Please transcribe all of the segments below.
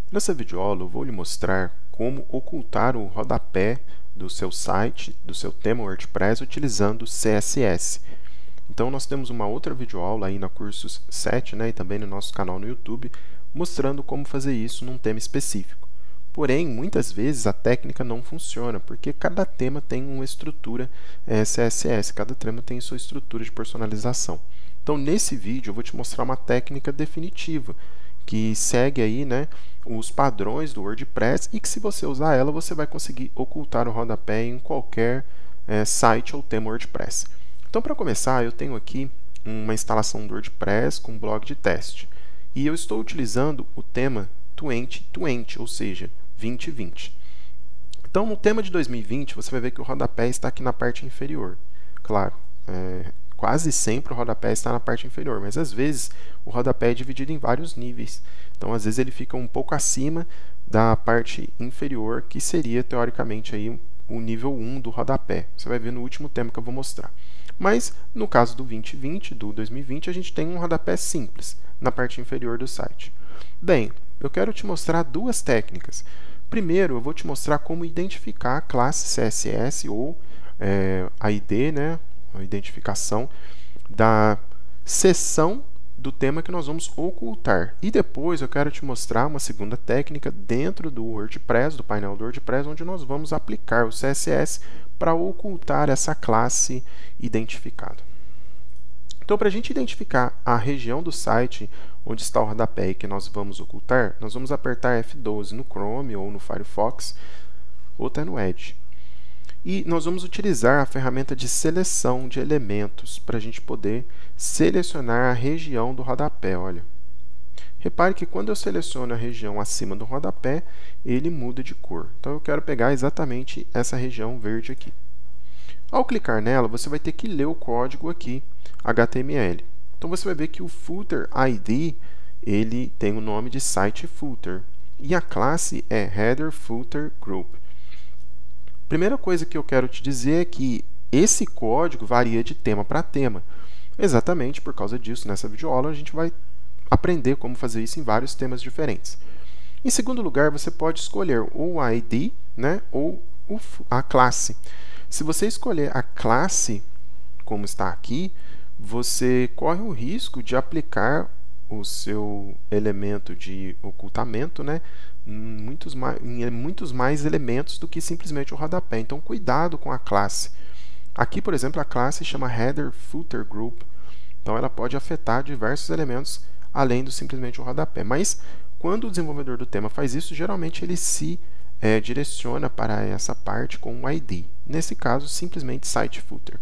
Nessa videoaula eu vou lhe mostrar como ocultar o rodapé do seu site, do seu tema WordPress, utilizando CSS. Então nós temos uma outra videoaula aí na Cursos 7, e também no nosso canal no YouTube, mostrando como fazer isso num tema específico. Porém, muitas vezes a técnica não funciona, porque cada tema tem uma estrutura CSS, cada tema tem sua estrutura de personalização. Então, nesse vídeo eu vou te mostrar uma técnica definitiva, que segue aí, os padrões do WordPress e que, se você usar ela, você vai conseguir ocultar o rodapé em qualquer site ou tema WordPress. Então, para começar, eu tenho aqui uma instalação do WordPress com blog de teste. E eu estou utilizando o tema 2020, ou seja, 2020. Então, no tema de 2020, você vai ver que o rodapé está aqui na parte inferior. Claro, quase sempre o rodapé está na parte inferior, mas às vezes o rodapé é dividido em vários níveis. Então, às vezes ele fica um pouco acima da parte inferior, que seria, teoricamente, aí, o nível 1 do rodapé. Você vai ver no último tema que eu vou mostrar. Mas, no caso do 2020, do 2020, a gente tem um rodapé simples na parte inferior do site. Bem, eu quero te mostrar duas técnicas. Primeiro, eu vou te mostrar como identificar a classe CSS ou a ID, a identificação da seção do tema que nós vamos ocultar. E depois eu quero te mostrar uma segunda técnica dentro do WordPress, do painel do WordPress, onde nós vamos aplicar o CSS para ocultar essa classe identificada. Então, para a gente identificar a região do site onde está o rodapé e que nós vamos ocultar, nós vamos apertar F12 no Chrome ou no Firefox ou até no Edge. E nós vamos utilizar a ferramenta de seleção de elementos para a gente poder selecionar a região do rodapé. Olha, repare que quando eu seleciono a região acima do rodapé, ele muda de cor. Então, eu quero pegar exatamente essa região verde aqui. Ao clicar nela, você vai ter que ler o código aqui, HTML. Então, você vai ver que o Footer ID ele tem o nome de Site Footer e a classe é Header Footer Group. Primeira coisa que eu quero te dizer é que esse código varia de tema para tema. Exatamente por causa disso, nessa videoaula, a gente vai aprender como fazer isso em vários temas diferentes. Em segundo lugar, você pode escolher ou o ID, ou a classe. Se você escolher a classe, como está aqui, você corre o risco de aplicar o seu elemento de ocultamento em muitos mais elementos do que simplesmente o rodapé. Então, cuidado com a classe. Aqui, por exemplo, a classe chama Header Footer Group. Então, ela pode afetar diversos elementos além do simplesmente o rodapé. Mas, quando o desenvolvedor do tema faz isso, geralmente ele se direciona para essa parte com um ID. Nesse caso, simplesmente Site Footer.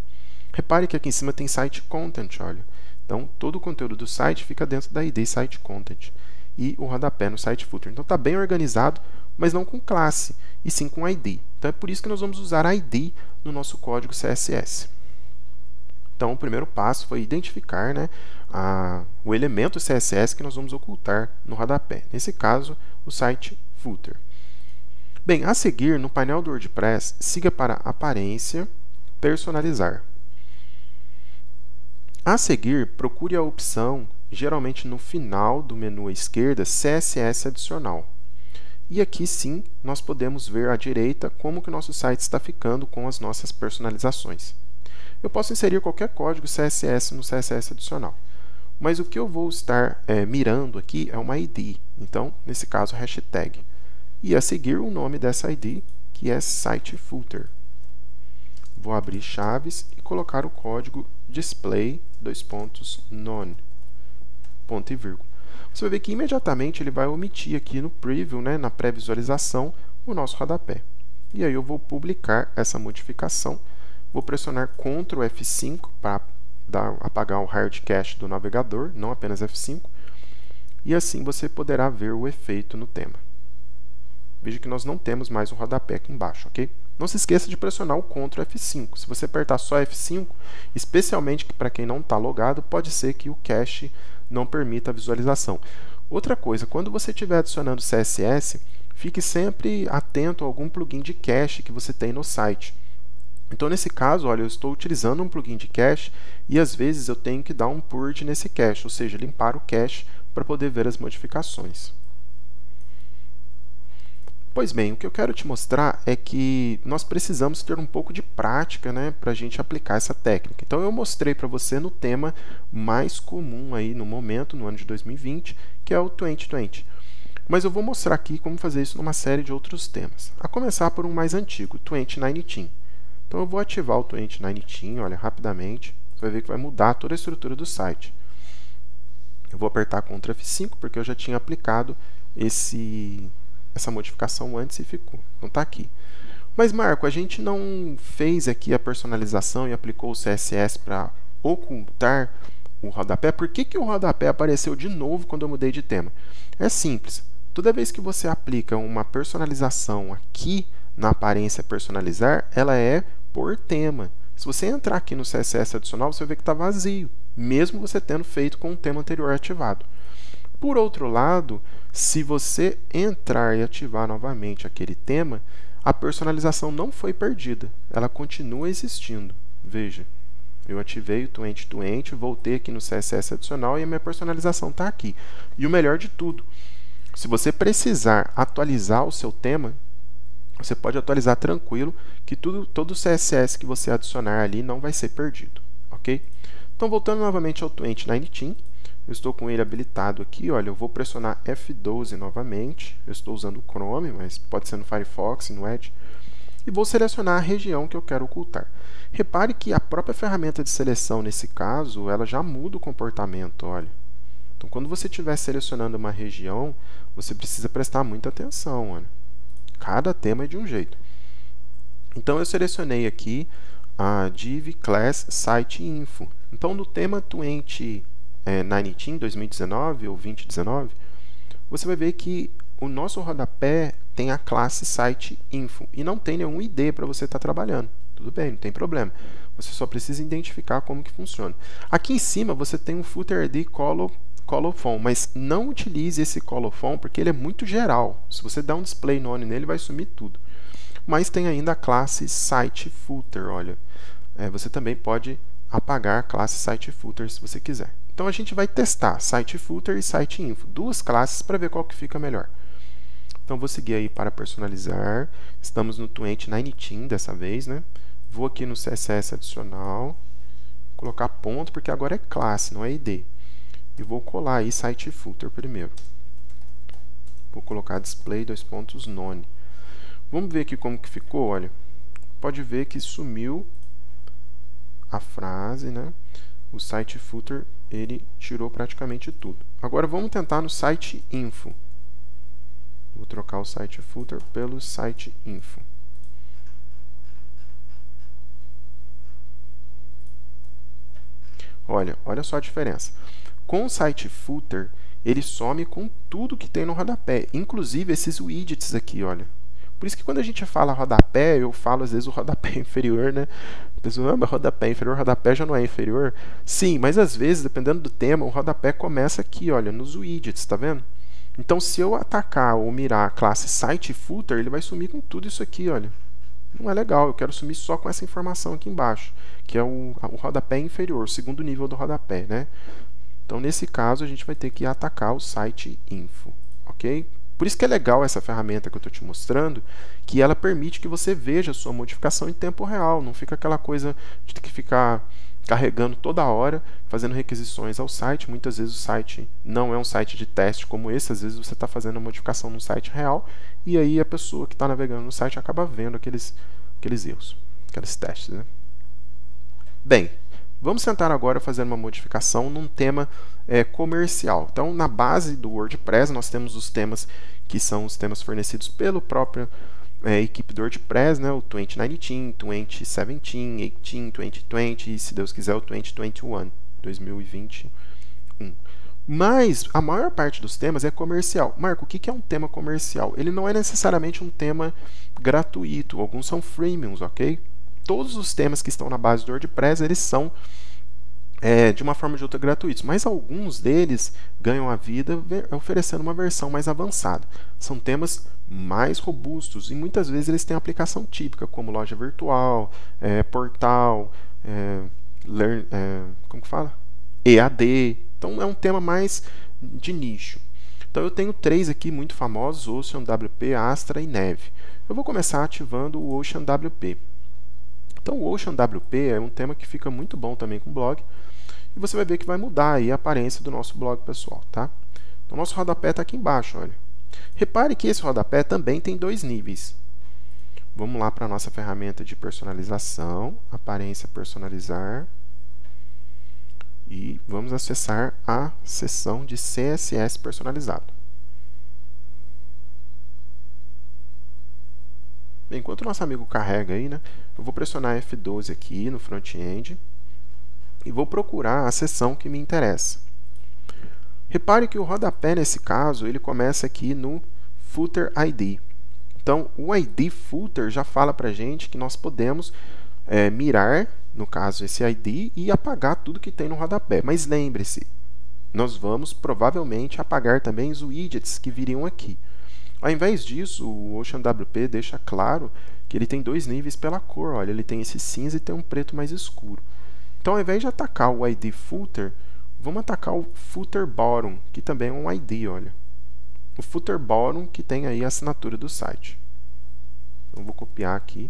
Repare que aqui em cima tem Site Content, olha. Então, todo o conteúdo do site fica dentro da ID Site Content e o rodapé no Site Footer. Então, está bem organizado, mas não com classe, e sim com ID. Então, é por isso que nós vamos usar ID no nosso código CSS. Então, o primeiro passo foi identificar o elemento CSS que nós vamos ocultar no rodapé. Nesse caso, o Site Footer. Bem, a seguir, no painel do WordPress, siga para Aparência, Personalizar. A seguir, procure a opção, geralmente no final do menu à esquerda, CSS Adicional. E aqui sim, nós podemos ver à direita como que o nosso site está ficando com as nossas personalizações. Eu posso inserir qualquer código CSS no CSS Adicional. Mas o que eu vou estar mirando aqui é uma ID. Então, nesse caso, hashtag. E a seguir, o nome dessa ID, que é Site Footer. Vou abrir chaves e colocar o código display none, ponto e vírgula. Você vai ver que imediatamente ele vai omitir aqui no preview, na pré-visualização, o nosso rodapé. E aí eu vou publicar essa modificação. Vou pressionar Ctrl F5 para apagar o hard cache do navegador, não apenas F5. E assim você poderá ver o efeito no tema. Veja que nós não temos mais o rodapé aqui embaixo, ok? Não se esqueça de pressionar o Ctrl F5. Se você apertar só F5, especialmente para quem não está logado, pode ser que o cache não permita a visualização. Outra coisa, quando você estiver adicionando CSS, fique sempre atento a algum plugin de cache que você tem no site. Então, nesse caso, olha, eu estou utilizando um plugin de cache e às vezes eu tenho que dar um purge nesse cache, ou seja, limpar o cache para poder ver as modificações. Pois bem, o que eu quero te mostrar é que nós precisamos ter um pouco de prática, né, para a gente aplicar essa técnica. Então eu mostrei para você no tema mais comum aí no momento, no ano de 2020, que é o 2020. Mas eu vou mostrar aqui como fazer isso numa série de outros temas. A começar por um mais antigo, 2019. Então eu vou ativar o 2019, olha, rapidamente. Você vai ver que vai mudar toda a estrutura do site. Eu vou apertar Ctrl F5 porque eu já tinha aplicado essa modificação antes e ficou. Então está aqui. Mas, Marco, a gente não fez aqui a personalização e aplicou o CSS para ocultar o rodapé. Por que o rodapé apareceu de novo quando eu mudei de tema? É simples. Toda vez que você aplica uma personalização aqui na aparência personalizar, ela é por tema. Se você entrar aqui no CSS adicional, você vai ver que está vazio, mesmo você tendo feito com o tema anterior ativado. Por outro lado, se você entrar e ativar novamente aquele tema, a personalização não foi perdida, ela continua existindo. Veja, eu ativei o 2020, voltei aqui no CSS adicional e a minha personalização está aqui. E o melhor de tudo, se você precisar atualizar o seu tema, você pode atualizar tranquilo, que todo o CSS que você adicionar ali não vai ser perdido, ok? Então, voltando novamente ao 2019, eu estou com ele habilitado aqui, olha, eu vou pressionar F12 novamente, eu estou usando o Chrome, mas pode ser no Firefox, no Edge, e vou selecionar a região que eu quero ocultar. Repare que a própria ferramenta de seleção, nesse caso, ela já muda o comportamento, olha. Então, quando você estiver selecionando uma região, você precisa prestar muita atenção, olha. Cada tema é de um jeito. Então, eu selecionei aqui a div class site info. Então, no tema 2019 ou 2019, você vai ver que o nosso rodapé tem a classe site info e não tem nenhum ID para você estar trabalhando. Tudo bem, não tem problema. Você só precisa identificar como que funciona. Aqui em cima você tem um footer ID colophon, mas não utilize esse colophon porque ele é muito geral. Se você der um display none nele, vai sumir tudo. Mas tem ainda a classe site footer, olha. Você também pode apagar a classe site footer se você quiser. Então a gente vai testar site footer e site info, duas classes para ver qual que fica melhor. Então vou seguir aí para personalizar. Estamos no 2019 dessa vez, né? Vou aqui no CSS adicional, colocar ponto porque agora é classe, não é ID. E vou colar aí site footer primeiro. Vou colocar display none. Vamos ver aqui como que ficou, olha. Pode ver que sumiu a frase, né? O site footer, ele tirou praticamente tudo. Agora vamos tentar no site info. Vou trocar o site footer pelo site info. Olha só a diferença. Com o site footer, ele some com tudo que tem no rodapé, inclusive esses widgets aqui, olha. Por isso que quando a gente fala rodapé, eu falo às vezes o rodapé inferior, né? A pessoa, mas rodapé inferior, rodapé já não é inferior. Sim, mas às vezes, dependendo do tema, o rodapé começa aqui, olha, nos widgets, tá vendo? Então, se eu atacar ou mirar a classe site footer, ele vai sumir com tudo isso aqui, olha. Não é legal, eu quero sumir só com essa informação aqui embaixo, que é o rodapé inferior, o segundo nível do rodapé, né? Então, nesse caso, a gente vai ter que atacar o site info, ok? Por isso que é legal essa ferramenta que eu estou te mostrando, que ela permite que você veja a sua modificação em tempo real, não fica aquela coisa de ter que ficar carregando toda hora, fazendo requisições ao site. Muitas vezes o site não é um site de teste como esse, às vezes você está fazendo a modificação no site real, e aí a pessoa que está navegando no site acaba vendo aqueles erros, aqueles testes, né? Bem, vamos tentar agora fazer uma modificação num tema comercial. Então, na base do WordPress, nós temos os temas que são os temas fornecidos pela própria equipe do WordPress, né? O 2019, 2017, 18, 2020 e, se Deus quiser, o 2021, 2021. Mas a maior parte dos temas é comercial. Marco, o que é um tema comercial? Ele não é necessariamente um tema gratuito. Alguns são freemiums, ok? Todos os temas que estão na base do WordPress, eles são, de uma forma ou de outra, gratuitos. Mas alguns deles ganham a vida oferecendo uma versão mais avançada. São temas mais robustos e muitas vezes eles têm aplicação típica, como loja virtual, portal, como que fala? EAD. Então, é um tema mais de nicho. Então eu tenho três aqui muito famosos, Ocean WP, Astra e Neve. Eu vou começar ativando o Ocean WP. Então o Ocean WP é um tema que fica muito bom também com o blog. E você vai ver que vai mudar aí a aparência do nosso blog pessoal, tá? Então o nosso rodapé está aqui embaixo, olha. Repare que esse rodapé também tem dois níveis. Vamos lá para a nossa ferramenta de personalização, aparência personalizar. E vamos acessar a seção de CSS personalizado. Bem, enquanto o nosso amigo carrega aí, né, eu vou pressionar F12 aqui no front-end e vou procurar a seção que me interessa. Repare que o rodapé, nesse caso, ele começa aqui no Footer ID. Então, o ID Footer já fala para a gente que nós podemos mirar, no caso, esse ID e apagar tudo que tem no rodapé. Mas lembre-se, nós vamos provavelmente apagar também os widgets que viriam aqui. Ao invés disso, o Ocean WP deixa claro que ele tem dois níveis pela cor. Olha, ele tem esse cinza e tem um preto mais escuro. Então, ao invés de atacar o ID Footer, vamos atacar o Footer Bottom, que também é um ID, olha. O Footer Bottom que tem aí a assinatura do site. Então, vou copiar aqui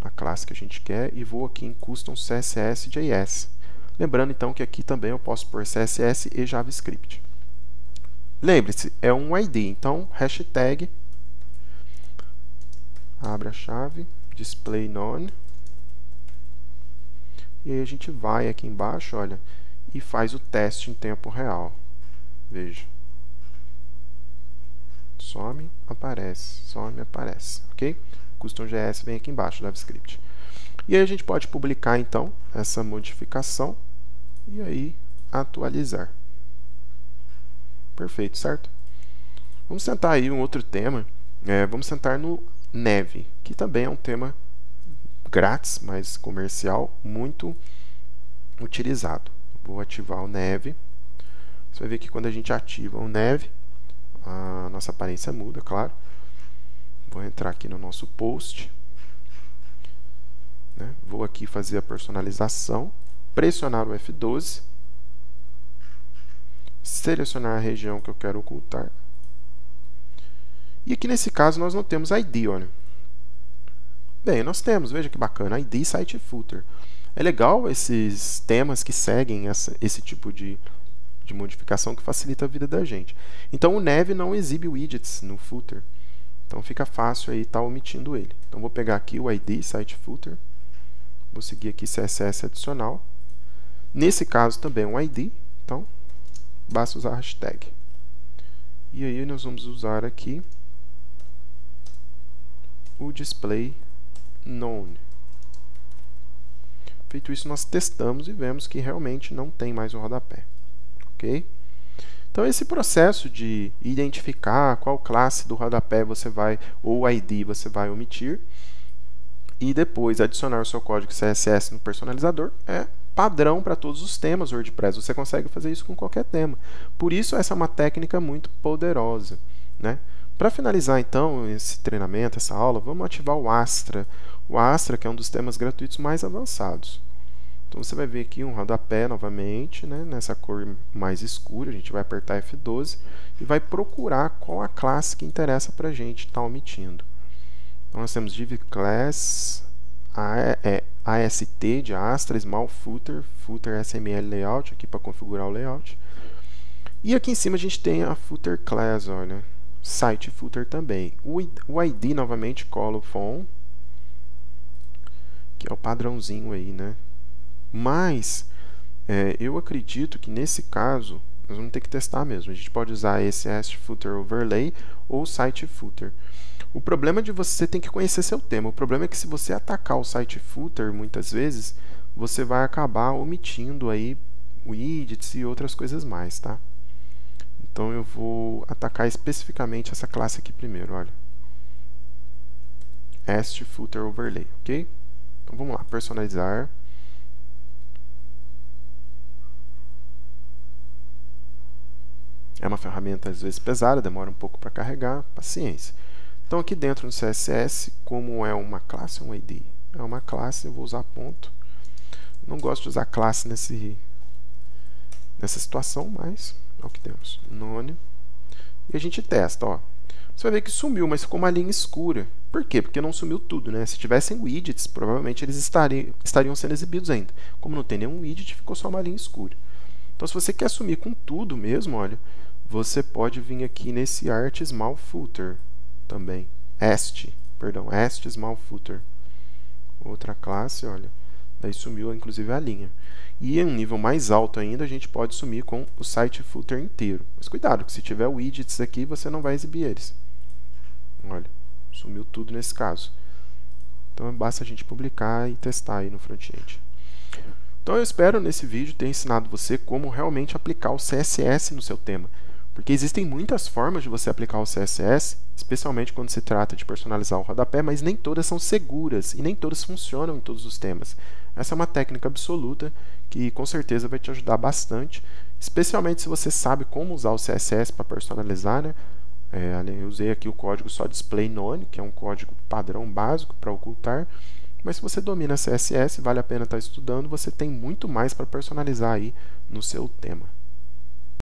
a classe que a gente quer e vou aqui em Custom CSS.js. Lembrando, então, que aqui também eu posso pôr CSS e JavaScript. Lembre-se, é um ID, então, hashtag, abre a chave, display none, e aí a gente vai aqui embaixo, olha, e faz o teste em tempo real. Veja. Some, aparece, ok? Custom.js vem aqui embaixo, JavaScript. E aí a gente pode publicar, então, essa modificação e aí atualizar. Perfeito, certo? Vamos tentar aí um outro tema. Vamos tentar no Neve, que também é um tema grátis, mas comercial, muito utilizado. Vou ativar o Neve. Você vai ver que quando a gente ativa o Neve, a nossa aparência muda, claro. Vou entrar aqui no nosso post. Vou aqui fazer a personalização, pressionar o F12. Selecionar a região que eu quero ocultar. E aqui nesse caso nós não temos ID, olha. Bem, nós temos, veja que bacana, ID Site Footer. É legal esses temas que seguem esse tipo de modificação que facilita a vida da gente. Então o Neve não exibe widgets no footer. Então fica fácil aí estar omitindo ele. Então vou pegar aqui o ID Site Footer. Vou seguir aqui CSS adicional. Nesse caso também um ID, então basta usar a hashtag. E aí nós vamos usar aqui o display none. Feito isso, nós testamos e vemos que realmente não tem mais o rodapé. Ok? Então esse processo de identificar qual classe do rodapé você vai, ou ID você vai omitir, e depois adicionar o seu código CSS no personalizador é padrão para todos os temas WordPress. Você consegue fazer isso com qualquer tema. Por isso, essa é uma técnica muito poderosa, né? Para finalizar, então, esse treinamento, essa aula, vamos ativar o Astra. O Astra, que é um dos temas gratuitos mais avançados. Então, você vai ver aqui um rodapé novamente, né, nessa cor mais escura. A gente vai apertar F12 e vai procurar qual a classe que interessa para a gente estar omitindo. Então, nós temos div class AST de Astra, Small Footer, Footer SML Layout, aqui para configurar o layout. E aqui em cima a gente tem a Footer Class, olha, Site Footer também. O ID, novamente, Colophon, que é o padrãozinho aí, né? Mas, eu acredito que nesse caso, nós vamos ter que testar mesmo. A gente pode usar esse AST Footer Overlay ou Site Footer. O problema de você tem que conhecer seu tema. O problema é que se você atacar o Site Footer, muitas vezes, você vai acabar omitindo aí widgets e outras coisas mais, tá? Então eu vou atacar especificamente essa classe aqui primeiro, olha. AST Footer Overlay, ok? Então vamos lá, personalizar. É uma ferramenta às vezes pesada, demora um pouco para carregar, paciência. Então aqui dentro no CSS, como é uma classe, um ID, é uma classe, eu vou usar ponto. Não gosto de usar classe nessa situação, mas é o que temos. None. e a gente testa, ó. Você vai ver que sumiu, mas ficou uma linha escura. Por quê? Porque não sumiu tudo, né? Se tivessem widgets, provavelmente eles estariam sendo exibidos ainda. Como não tem nenhum widget, ficou só uma linha escura. Então, se você quer sumir com tudo mesmo, olha, você pode vir aqui nesse Art Small Footer também. Est Small Footer. Outra classe, olha. Daí sumiu, inclusive, a linha. E em um nível mais alto ainda, a gente pode sumir com o site footer inteiro. Mas cuidado, que se tiver widgets aqui, você não vai exibir eles. Olha, sumiu tudo nesse caso. Então, basta a gente publicar e testar aí no front-end. Então, eu espero nesse vídeo ter ensinado você como realmente aplicar o CSS no seu tema. Porque existem muitas formas de você aplicar o CSS, especialmente quando se trata de personalizar o rodapé, mas nem todas são seguras e nem todas funcionam em todos os temas. Essa é uma técnica absoluta que com certeza vai te ajudar bastante, especialmente se você sabe como usar o CSS para personalizar, né? Eu usei aqui o código só display none, que é um código padrão básico para ocultar, mas se você domina CSS, vale a pena estar estudando, você tem muito mais para personalizar aí no seu tema.